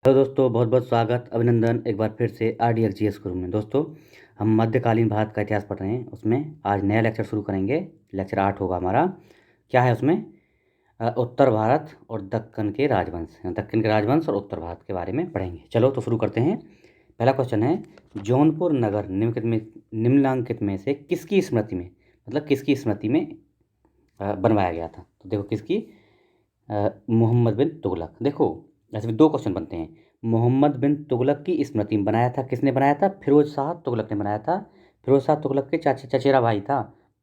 Hello दोस्तों, बहुत बहुत स्वागत अभिनंदन एक बार फिर से RDX गुरु में। दोस्तों, हम मध्यकालीन भारत का इतिहास पढ़ रहे हैं। उसमें आज नया लेक्चर शुरू करेंगे। लेक्चर 8 होगा हमारा। क्या है उसमें? उत्तर भारत और दक्कन के राजवंश, दक्कन के राजवंश और उत्तर भारत के बारे में पढ़ेंगे। चलो तो शुरू करते हैं। पहला क्वेश्चन है, जौनपुर नगर निम्नलिखित में से किसकी स्मृति में, मतलब किसकी स्मृति में बनवाया गया था? तो देखो किसकी, मोहम्मद बिन तुगलक। देखो ऐसे में दो क्वेश्चन बनते हैं। मोहम्मद बिन तुगलक की स्मृति में बनाया था। किसने बनाया था? फिरोज शाह तुगलक ने बनाया था। फिरोज शाह तुगलक के चचेरा भाई था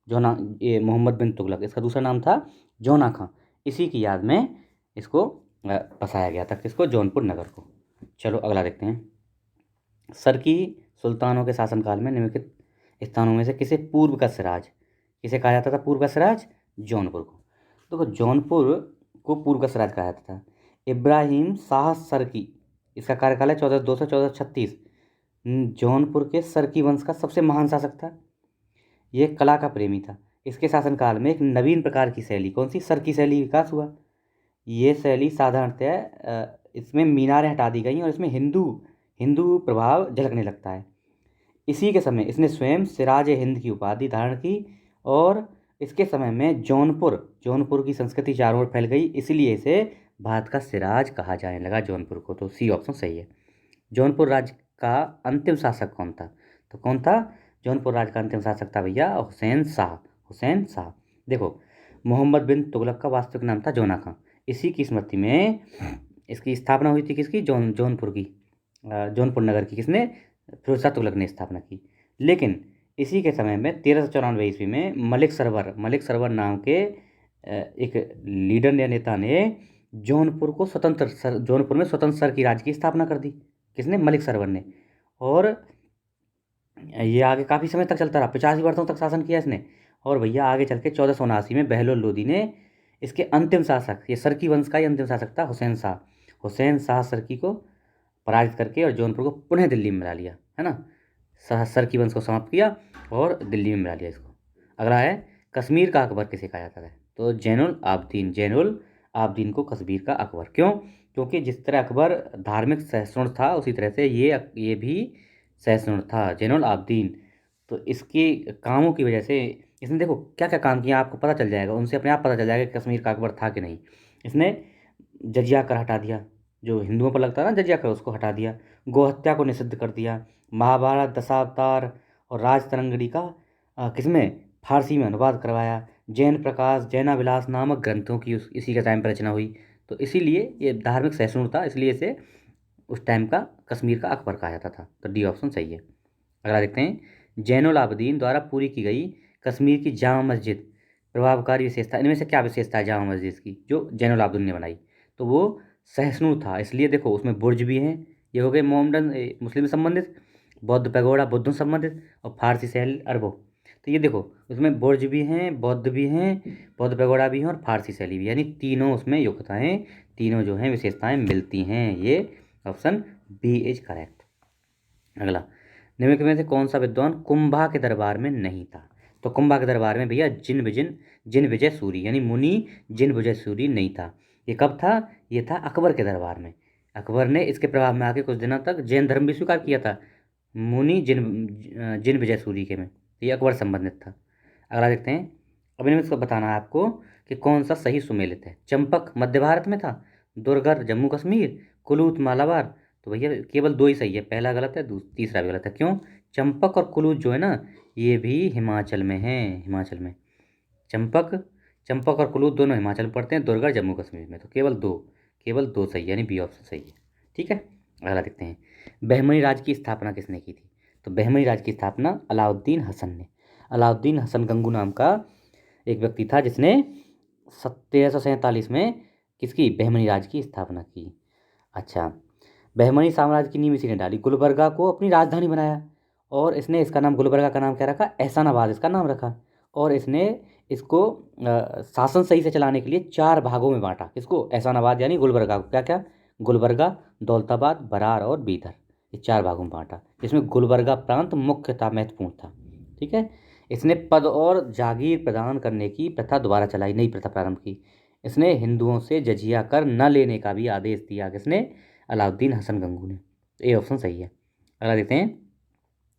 जो ना, ये मोहम्मद बिन तुगलक, इसका दूसरा नाम था जौना खां। इसी की याद में इसको बसाया गया था। किसको? जौनपुर नगर को। चलो अगला देखते हैं। सरकी सुल्तानों के शासनकाल में निम्नलिखित स्थानों में से किसे पूर्व का सिराज, किसे कहा जाता था पूर्व का सिराज? जौनपुर को। देखो जौनपुर को पूर्व का सिराज कहा जाता था। इब्राहिम शाह सरकी, इसका कार्यकाल है 1402 से 1436। जौनपुर के सरकी वंश का सबसे महान शासक था। यह कला का प्रेमी था। इसके शासनकाल में एक नवीन प्रकार की शैली, कौन सी? सरकी शैली विकास हुआ। ये शैली साधारणतः इसमें मीनारें हटा दी गई और इसमें हिंदू हिंदू प्रभाव झलकने लगता है। इसी के समय इसने स्वयं सिराज हिंद की उपाधि धारण की और इसके समय में जौनपुर जौनपुर की संस्कृति चारों ओर फैल गई, इसलिए इसे भारत का सिराज कहा जाने लगा जौनपुर को। तो सी ऑप्शन सही है। जौनपुर राज्य का अंतिम शासक कौन था? तो कौन था? जौनपुर राज्य का अंतिम शासक था भैया हुसैन शाह। हुसैन शाह। देखो, मोहम्मद बिन तुगलक का वास्तविक नाम था जौना खां। इसी की स्मृति में इसकी स्थापना हुई थी। किसकी? जौनपुर की, जौनपुर नगर की किसने? फिरोज शाह तुगलक ने स्थापना की। लेकिन इसी के समय में 1394 ईस्वी में मलिक सरवर नाम के एक लीडर या नेता ने जौनपुर में स्वतंत्र सर की राज्य की स्थापना कर दी। किसने? मलिक सरवर ने। और ये आगे काफ़ी समय तक चलता रहा, 85 वर्षों तक शासन किया इसने। और भैया आगे चल के 1479 में बहलोल लोदी ने इसके अंतिम शासक, ये सरकी वंश का ही अंतिम शासक था हुसैन शाह। हुसैन शाह सरकी को पराजित करके और जौनपुर को पुनः दिल्ली में मिला लिया, है ना। सरकी वंश को समाप्त किया और दिल्ली में मिला लिया इसको। अगला है, कश्मीर का अकबर किसे कहा जाता है? तो जैनुल आबदीन को कश्मीर का अकबर। क्यों? क्योंकि जिस तरह अकबर धार्मिक सहिष्णु था, उसी तरह से ये भी सहिष्णु था, जैनुल आबदीन। तो इसके कामों की वजह से इसने, देखो क्या क्या काम किया, आपको पता चल जाएगा, उनसे अपने आप पता चल जाएगा कि कश्मीर का अकबर था कि नहीं। इसने जजिया कर हटा दिया, जो हिंदुओं पर लगता है ना जजिया कर, उसको हटा दिया। गोहत्या को निषिद्ध कर दिया। महाभारत, दशावतार और राजतरंगिणी का किसमें? फारसी में अनुवाद करवाया। जैन प्रकाश, जैनाभिलाष नामक ग्रंथों की इसी के टाइम पर रचना हुई। तो इसीलिए ये धार्मिक सहिष्णु था, इसलिए इसे उस टाइम का कश्मीर का अकबर कहा जाता था। तो डी ऑप्शन सही है। अगला देखते हैं, जैनुल आबदीन द्वारा पूरी की गई कश्मीर की जामा मस्जिद प्रभावकारी विशेषता, इनमें से क्या विशेषता है जामा मस्जिद की जो जैनुल आबदीन ने बनाई? तो वो सहिष्णु था, इसलिए देखो उसमें बुर्ज भी हैं। ये हो गए मोहम्मदन मुस्लिम संबंधित, बौद्ध पैगोडा बुद्धों संबंधित, और फारसी शैली अरबों। तो ये देखो उसमें बुर्ज भी हैं, बौद्ध भी हैं, बौद्ध पैगोडा भी हैं और फारसी शैली भी, यानी तीनों उसमें योग्यताएँ, तीनों जो हैं विशेषताएँ मिलती हैं। ये ऑप्शन बी इज करेक्ट। अगला, निम्नलिखित में से कौन सा विद्वान कुंभा के दरबार में नहीं था? तो कुंभा के दरबार में भैया जिन विजय सूरी यानी मुनि जिन विजय सूरी नहीं था। ये कब था? ये था अकबर के दरबार में। अकबर ने इसके प्रभाव में आके कुछ दिनों तक जैन धर्म भी स्वीकार किया था, मुनि जिन विजय सूरी के में। ये अकबर संबंधित था। अगला देखते हैं। अब इनमें इसको बताना है आपको कि कौन सा सही सुमेलित है। चंपक मध्य भारत में था, दुर्गर जम्मू कश्मीर, कुलूत मालाबार। तो भैया केवल दो ही सही है, पहला गलत है, तीसरा भी गलत है। क्यों? चंपक और कुलूत जो है ना, ये भी हिमाचल में है, हिमाचल में। चंपक चंपक और कुलूत दोनों हिमाचल में पड़ते हैं, दुर्गर जम्मू कश्मीर में। तो केवल दो सही, यानी बी ऑप्शन सही है। ठीक है, अगला देखते हैं। बहमनी राज्य की स्थापना किसने की थी? तो बहमनी राज्य की स्थापना अलाउद्दीन हसन ने। अलाउद्दीन हसन गंगू नाम का एक व्यक्ति था जिसने 1347 में किसकी? बहमनी राज्य की स्थापना की। अच्छा, बहमनी साम्राज्य की नींव इसी ने डाली, गुलबर्गा को अपनी राजधानी बनाया। और इसने इसका नाम, गुलबर्गा का नाम क्या रखा? एहसानाबाद इसका नाम रखा। और इसने इसको शासन सही से चलाने के लिए 4 भागों में बांटा। किसको? एहसानाबाद यानी गुलबर्गा को। क्या क्या? गुलबर्गा, दौलताबाद, बरार और बीदर, ये 4 भागों में बांटा, जिसमें गुलबर्गा प्रांत मुख्यतः महत्वपूर्ण था। ठीक है। इसने पद और जागीर प्रदान करने की प्रथा दोबारा चलाई, नई प्रथा प्रारंभ की। इसने हिंदुओं से जजिया कर न लेने का भी आदेश दिया। किसने? अलाउद्दीन हसन गंगू ने। तो ए ऑप्शन सही है। अगला देखते हैं,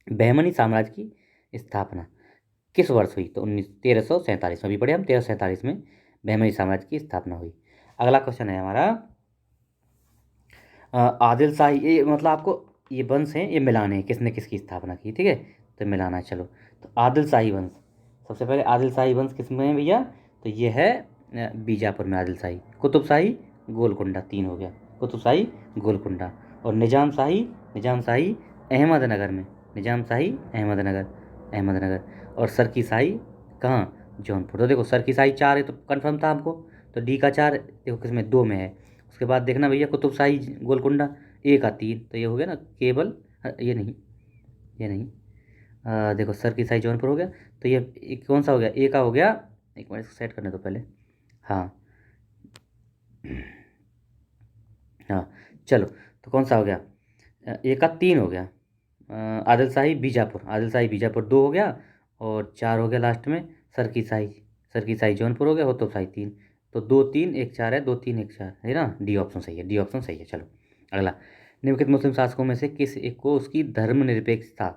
बहमनी साम्राज्य की स्थापना किस वर्ष हुई? तो 1347 में, भी पढ़े हम, 1347 में बहमनी साम्राज्य की स्थापना हुई। अगला क्वेश्चन है हमारा, आदिल शाही, ये मतलब आपको ये वंश हैं, ये मिलाने हैं किसने किसकी स्थापना की, ठीक है, तो मिलाना है। चलो, तो आदिल शाही वंश, सबसे पहले आदिल शाही वंश किस में है भैया? तो ये है बीजापुर में आदिल शाही। कुतुब शाही गोलकुंडा, 3 हो गया, कुतुब शाही गोलकुंडा। और निजाम शाही, निजाम शाही अहमदनगर में, निजाम शाही अहमदनगर, अहमदनगर। और सरकी शाही कहाँ? जौनपुर। तो देखो सरकी शाही 4 है तो कन्फर्म था हमको, तो डी का 4 देखो किसमें, 2 में है। उसके बाद देखना भैया कुतुब शाही गोलकुंडा 1 का 3, तो ये हो गया ना केवल, ये नहीं, ये नहीं, देखो सर की साई जौनपुर हो गया, तो ये कौन सा हो गया? ए का हो गया। एक मिनट इसको सेट करने दो पहले। हाँ हाँ, चलो, तो कौन सा हो गया? ए का 3 हो गया। आदिल शाही बीजापुर, आदिल शाही बीजापुर 2 हो गया, और 4 हो गया लास्ट में सर की साई, सर की साई जौनपुर हो गया, हो तो शाही 3, तो 2 3 1 4 है, 2 3 1 4 है ना, डी ऑप्शन सही है, डी ऑप्शन सही है। चलो अगला, निम्नलिखित मुस्लिम शासकों में से किस एक को उसकी धर्मनिरपेक्षता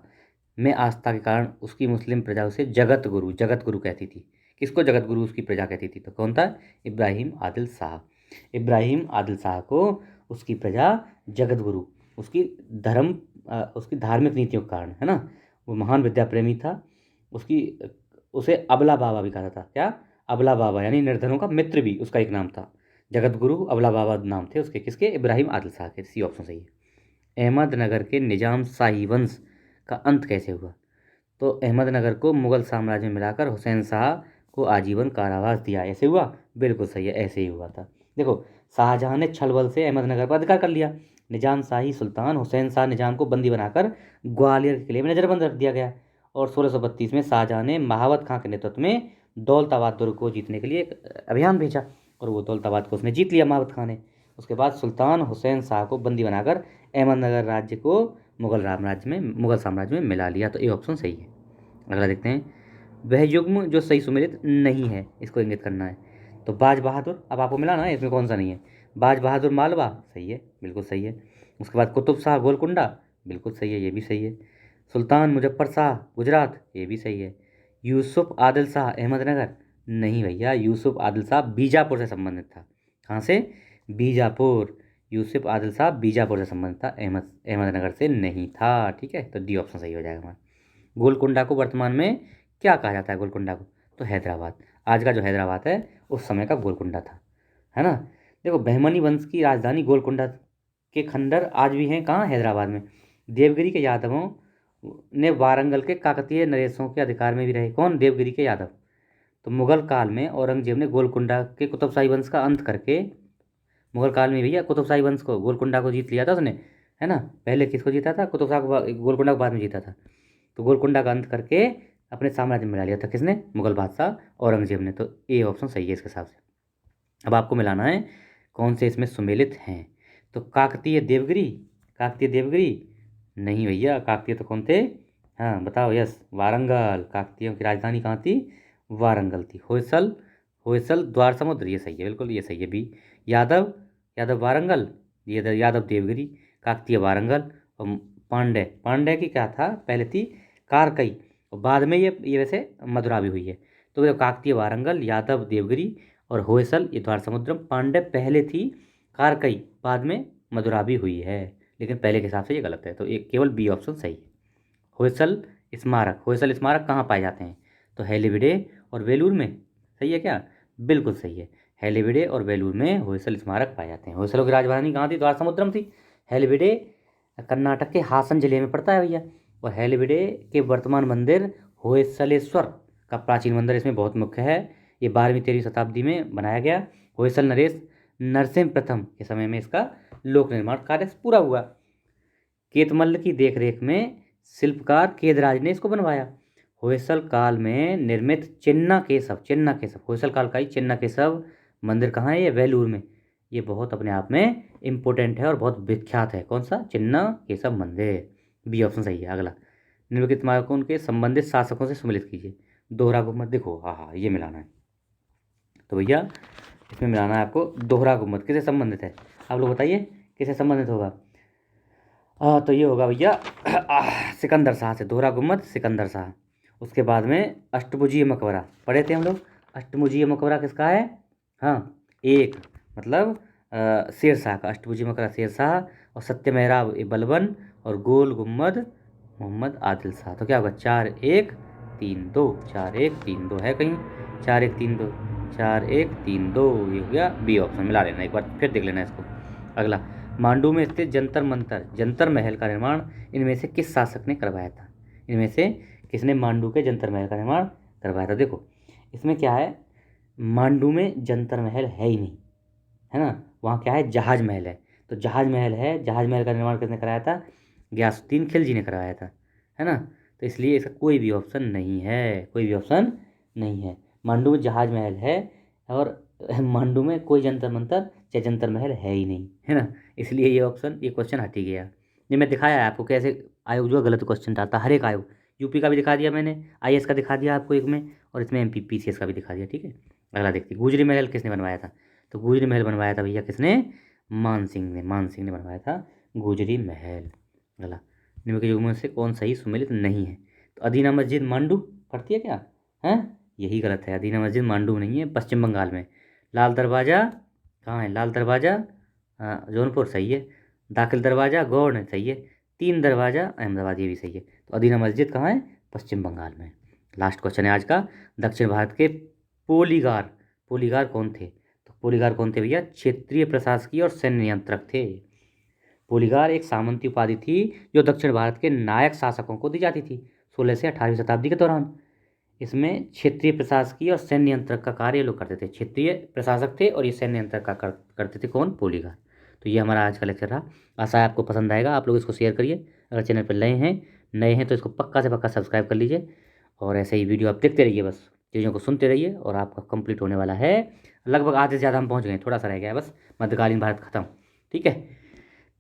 में आस्था के कारण उसकी मुस्लिम प्रजा उसे जगत गुरु, जगत गुरु कहती थी? किसको जगत गुरु उसकी प्रजा कहती थी? तो कौन था? इब्राहिम आदिल शाह। इब्राहिम आदिल शाह को उसकी प्रजा जगत गुरु, उसकी धर्म उसकी धार्मिक नीतियों के कारण, है ना, वो महान विद्या प्रेमी था। उसकी उसे अबला बाबा भी कहा था। क्या? अबला बाबा, यानी निर्धनों का मित्र भी उसका एक नाम था। जगत गुरु अबला बाबा नाम थे उसके, किसके? इब्राहिम आदिल शाह के। सी ऑप्शन सही है। अहमदनगर के निजाम शाही वंश का अंत कैसे हुआ? तो अहमदनगर को मुगल साम्राज्य में मिलाकर हुसैन शाह को आजीवन कारावास दिया, ऐसे हुआ? बिल्कुल सही है, ऐसे ही हुआ था। देखो, शाहजहां ने छल बल से अहमदनगर पर अधिकार कर लिया। निजाम शाही सुल्तान हुसैन शाह निजाम को बंदी बनाकर ग्वालियर के किले में नजरबंद रख दिया गया। और 1632 में शाहजहां ने महावत खां के नेतृत्व में दौलताबाद दुर्ग को जीतने के लिए एक अभियान भेजा, और वो दौलताबाद को उसने जीत लिया महावत खां ने। उसके बाद सुल्तान हुसैन शाह को बंदी बनाकर अहमदनगर राज्य को मुगल साम्राज्य में मिला लिया। तो ये ऑप्शन सही है। अगला देखते हैं, वह युग्म जो सही सुमेलित नहीं है, इसको इंगित करना है। तो बाज बहादुर, अब आपको मिला ना, इसमें कौन सा नहीं है? बाज बहादुर मालवा सही है, बिल्कुल सही है। उसके बाद कुतुब शाह गोलकुंडा, बिल्कुल सही है, ये भी सही है। सुल्तान मुजफ्फर शाह गुजरात, ये भी सही है। यूसुफ आदिल शाह अहमदनगर, नहीं भैया, यूसुफ आदिल शाह बीजापुर से संबंधित था। कहाँ से? बीजापुर। यूसुफ आदिल शाह बीजापुर से संबंधित था, अहमदनगर से नहीं था, ठीक है, तो डी ऑप्शन सही हो जाएगा हमारा। गोलकुंडा को वर्तमान में क्या कहा जाता है? गोलकुंडा को तो हैदराबाद, आज का जो हैदराबाद है उस समय का गोलकुंडा था, है ना। देखो, बहमनी वंश की राजधानी गोलकुंडा के खंडर आज भी हैं कहाँ? हैदराबाद में। देवगिरी के यादवों ने वारंगल के काकतीय नरेशों के अधिकार में भी रहे। कौन? देवगिरी के यादव। तो मुगल काल में औरंगजेब ने गोलकुंडा के कुतुबशाही वंश का अंत करके, मुगल काल में भैया कुतुबशाही वंश को, गोलकुंडा को जीत लिया था उसने, है ना। पहले किसको जीता था? कुतुब शाह को, गोलकुंडा को बाद में जीता था। तो गोलकुंडा का अंत करके अपने साम्राज्य में मिला लिया था, किसने? मुगल बादशाह औरंगजेब ने। तो ए ऑप्शन सही है इसके हिसाब से। अब आपको मिलाना है कौन से इसमें सुमेलित हैं। तो काकतीय देवगिरी, काकतीय देवगिरी नहीं भैया, काकतीय तो कौन थे? हाँ बताओ, यस, वारंगल। काकतीयों की राजधानी कहाँ थी? वारंगल थी। होयसल, होयसल द्वार समुद्र, ये सही है, बिल्कुल ये सही है बी। यादव, यादव वारंगल, ये यादव देवगिरी, काकतीय वारंगल। और पांडे, पांडे की क्या था? पहले थी कारकई, और बाद में ये वैसे मदुरा भी हुई है। तो ये काकतीय वारंगल, यादव देवगिरी और होयसल ये द्वार समुद्रम। पांडे पहले थी कारकई, बाद में मदुरा भी हुई है, लेकिन पहले के हिसाब से ये गलत है, तो ये केवल बी ऑप्शन सही है। होयसल स्मारक, होयसल स्मारक कहाँ पाए जाते हैं? तो हेलीविडे और वेलूर में, सही है क्या? बिल्कुल सही है, हेलीविडे और वेलूर में होयसल स्मारक पाए जाते हैं। होयसलों की राजधानी कहाँ थी? द्वार समुद्रम थी। हेलीविडे कर्नाटक के हासन जिले में पड़ता है भैया। और हेलीविडे के वर्तमान मंदिर होयसलेश्वर का प्राचीन मंदिर इसमें बहुत मुख्य है। ये 12वीं 13वीं शताब्दी में बनाया गया। होयसल नरेश नरसिंह प्रथम के समय में इसका लोक निर्माण कार्य पूरा हुआ। केतमल्ल की देखरेख में शिल्पकार केदराज ने इसको बनवाया। होयसल काल में निर्मित चिन्ना केशव, चिन्ना केशव होयसल काल का ही चिन्ना केशव मंदिर कहाँ है? ये वेलूर में। ये बहुत अपने आप में इम्पोर्टेंट है और बहुत विख्यात है। कौन सा? चिन्ना केशव मंदिर, बी ऑप्शन सही है। अगला, निम्नलिखित स्मारकों के संबंधित शासकों से सम्मिलित कीजिए। दोहरा गुम्बद, देखो हाँ हाँ ये मिलाना है, तो भैया इसमें मिलाना है आपको। दोहरा गुम्बद किससे संबंधित है? आप लोग बताइए, किससे संबंधित होगा? तो ये होगा भैया सिकंदर शाह से, दोहरा गुम्बद सिकंदर शाह। उसके बाद में अष्टभुजीय मकबरा पढ़े थे हम लोग। अष्टभुजीय मकबरा किसका है? हाँ, एक मतलब शेरशाह का। अष्टभुजीय मकबरा शेरशाह, और सत्य मेहराब बलबन, और गोल गुम्बद मोहम्मद आदिल शाह। तो क्या होगा? 4132, 4132 है कहीं? 4132, 4132, ये हो गया बी ऑप्शन। मिला लेना एक बार, फिर देख लेना इसको। अगला, मांडू में स्थित जंतर मंतर जंतर महल का निर्माण इनमें से किस शासक ने करवाया था? इनमें से किसने मांडू के जंतर महल का निर्माण करवाया था? देखो इसमें क्या है, मांडू में जंतर महल है ही नहीं, है ना। वहाँ क्या है? जहाज महल है। तो जहाज महल है, जहाज महल का निर्माण किसने कराया था? गयासुद्दीन खिलजी ने करवाया था, है ना। तो इसलिए इसका कोई भी ऑप्शन नहीं है, कोई भी ऑप्शन नहीं है। मांडू में जहाज महल है, और मांडू में कोई जंतर मंतर या जंतर महल है ही नहीं, है ना। इसलिए ये ऑप्शन, ये क्वेश्चन हट ही गया। ये मैं दिखाया है आपको कैसे आयोग जो है गलत क्वेश्चन डालता, हर एक आयोग। यूपी का भी दिखा दिया मैंने, आईएएस का दिखा दिया आपको एक में, और इसमें एमपी पीसीएस का भी दिखा दिया, ठीक है। अगला देखते हैं, गुजरी महल किसने बनवाया था? तो गुजरी महल बनवाया था भैया किसने? मान सिंह ने, मान सिंह ने बनवाया था गुजरी महल। अगला, निम्न के युग्मों से कौन सही सुमेलित नहीं है? तो अदीना मस्जिद मांडू पड़ती है क्या? हैं? यही गलत है, अदीना मस्जिद मांडू नहीं है, पश्चिम बंगाल में। लाल दरवाज़ा कहाँ है? लाल दरवाज़ा जौनपुर सही है। दाखिल दरवाज़ा गौड़ सही है। तीन दरवाज़ा अहमदाबाद, ये भी सही है। तो अदीना मस्जिद कहाँ है? पश्चिम बंगाल में। लास्ट क्वेश्चन है आज का, दक्षिण भारत के पोलीगार, पोलीगार कौन थे? तो पोलीगार कौन थे भैया? क्षेत्रीय प्रशासकीय और सैन्य नियंत्रक थे। पोलीगार एक सामंती उपाधि थी जो दक्षिण भारत के नायक शासकों को दी जाती थी 16 से 18वीं शताब्दी के दौरान। इसमें क्षेत्रीय प्रशासकीय और सैन्य नियंत्रक का कार्य ये लोग करते थे। क्षेत्रीय प्रशासक थे और ये सैन्य नियंत्रक का करते थे कौन? पोलीगार। तो ये हमारा आज का लेक्चर रहा। आशा है आपको पसंद आएगा। आप लोग इसको शेयर करिए। अगर चैनल पर नए हैं तो इसको पक्का से पक्का सब्सक्राइब कर लीजिए, और ऐसे ही वीडियो आप देखते रहिए, बस चीज़ों को सुनते रहिए, और आपका कंप्लीट होने वाला है। लगभग आधे से ज़्यादा हम पहुँच गए, थोड़ा सा रह गया है बस, मध्यकालीन भारत खत्म। ठीक है,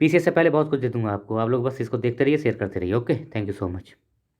पीसीएस से पहले बहुत कुछ दे दूंगा आपको, आप लोग बस इसको देखते रहिए, शेयर करते रहिए। Okay, thank you so much.